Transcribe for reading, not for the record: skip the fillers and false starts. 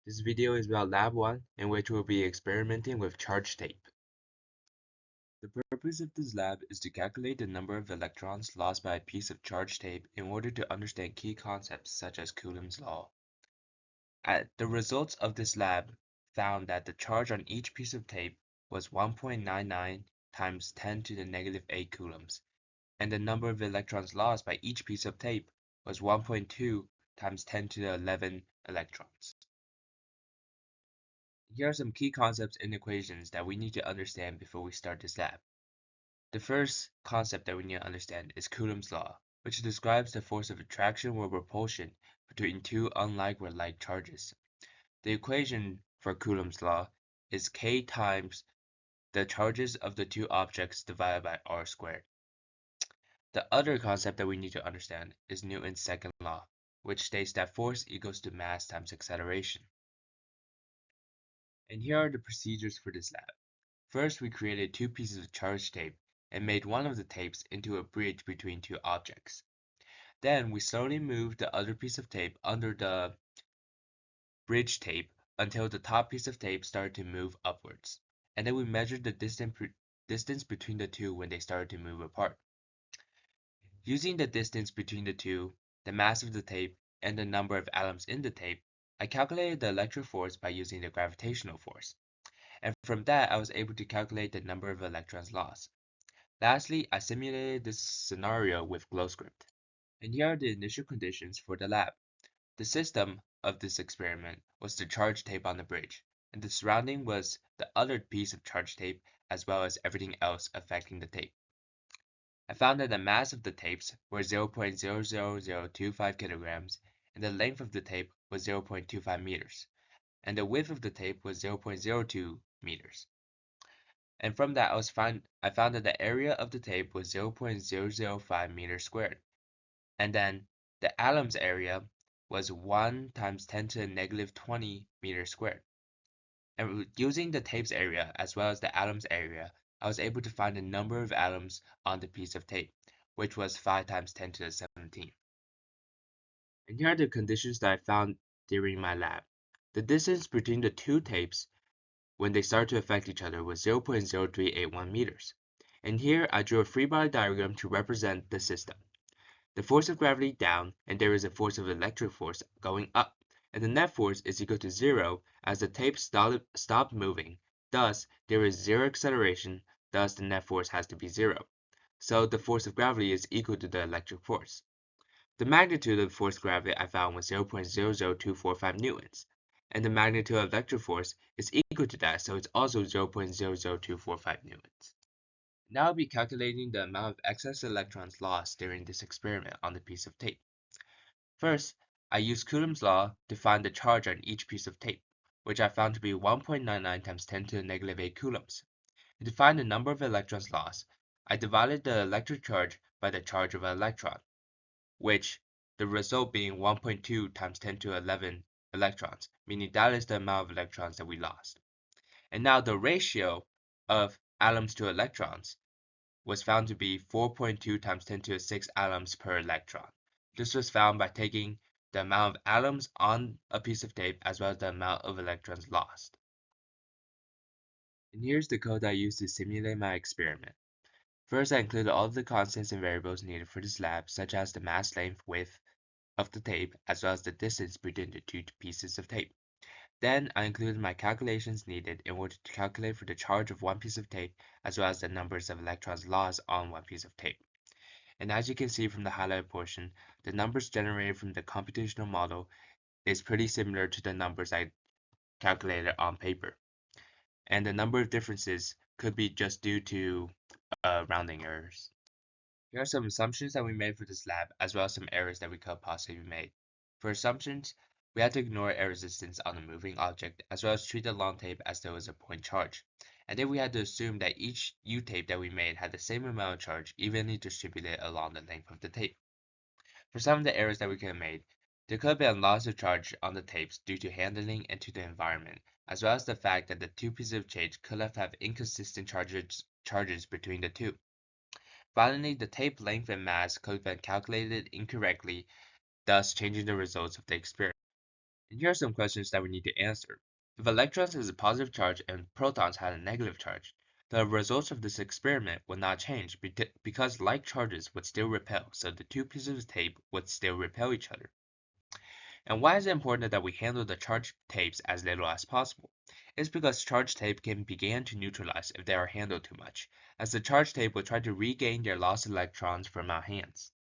This video is about Lab 1, in which we'll be experimenting with charge tape. The purpose of this lab is to calculate the number of electrons lost by a piece of charge tape in order to understand key concepts such as Coulomb's law. The results of this lab found that the charge on each piece of tape was 1.99 times 10 to the negative 8 coulombs, and the number of electrons lost by each piece of tape was 1.2 times 10 to the 11 electrons. Here are some key concepts and equations that we need to understand before we start this lab. The first concept that we need to understand is Coulomb's law, which describes the force of attraction or repulsion between two unlike or like charges. The equation for Coulomb's law is K times the charges of the two objects divided by r squared. The other concept that we need to understand is Newton's second law, which states that force equals to mass times acceleration. And here are the procedures for this lab. First, we created two pieces of charge tape and made one of the tapes into a bridge between two objects. Then we slowly moved the other piece of tape under the bridge tape until the top piece of tape started to move upwards. And then we measured the distance between the two when they started to move apart. Using the distance between the two, the mass of the tape, and the number of atoms in the tape, I calculated the electric force by using the gravitational force. And from that, I was able to calculate the number of electrons lost. Lastly, I simulated this scenario with GlowScript. And here are the initial conditions for the lab. The system of this experiment was the charge tape on the bridge, and the surrounding was the other piece of charge tape as well as everything else affecting the tape. I found that the mass of the tapes were 0.00025 kilograms, and the length of the tape was 0.25 meters, and the width of the tape was 0.02 meters. And from that, I found that the area of the tape was 0.005 meters squared, and then the atom's area was 1 times 10 to the negative 20 meters squared. And using the tape's area as well as the atom's area, I was able to find the number of atoms on the piece of tape, which was 5 times 10 to the 17. And here are the conditions that I found during my lab. The distance between the two tapes when they start to affect each other was 0.0381 meters. And here I drew a free body diagram to represent the system. The force of gravity down, and there is a force of electric force going up, and the net force is equal to 0 as the tape stopped moving. Thus, there is zero acceleration, thus the net force has to be 0. So the force of gravity is equal to the electric force. The magnitude of the force of gravity I found was 0.00245 newtons, and the magnitude of electric force is equal to that, so it's also 0.00245 newtons. Now I'll be calculating the amount of excess electrons lost during this experiment on the piece of tape. First, I used Coulomb's law to find the charge on each piece of tape, which I found to be 1.99 times 10 to the negative 8 coulombs. To find the number of electrons lost, I divided the electric charge by the charge of an electron, which the result being 1.2 times 10 to 11 electrons, meaning that is the amount of electrons that we lost. And now the ratio of atoms to electrons was found to be 4.2 times 10 to the 6 atoms per electron. This was found by taking the amount of atoms on a piece of tape as well as the amount of electrons lost. And here's the code I used to simulate my experiment. First, I included all of the constants and variables needed for this lab, such as the mass, length, width of the tape, as well as the distance between the two pieces of tape. Then I included my calculations needed in order to calculate for the charge of one piece of tape, as well as the numbers of electrons lost on one piece of tape. And as you can see from the highlighted portion, the numbers generated from the computational model is pretty similar to the numbers I calculated on paper. And the number of differences could be just due to rounding errors. Here are some assumptions that we made for this lab, as well as some errors that we could possibly make. For assumptions, we had to ignore air resistance on a moving object, as well as treat the long tape as though it was a point charge. And then we had to assume that each U-tape that we made had the same amount of charge evenly distributed along the length of the tape. For some of the errors that we could have made, there could have been loss of charge on the tapes due to handling and to the environment, as well as the fact that the two pieces of tape could have inconsistent charges between the two. Finally, the tape length and mass could have been calculated incorrectly, thus changing the results of the experiment. And here are some questions that we need to answer. If electrons has a positive charge and protons had a negative charge, the results of this experiment would not change because like charges would still repel, so the two pieces of tape would still repel each other. And why is it important that we handle the charged tapes as little as possible? It's because charged tape can begin to neutralize if they are handled too much, as the charged tape will try to regain their lost electrons from our hands.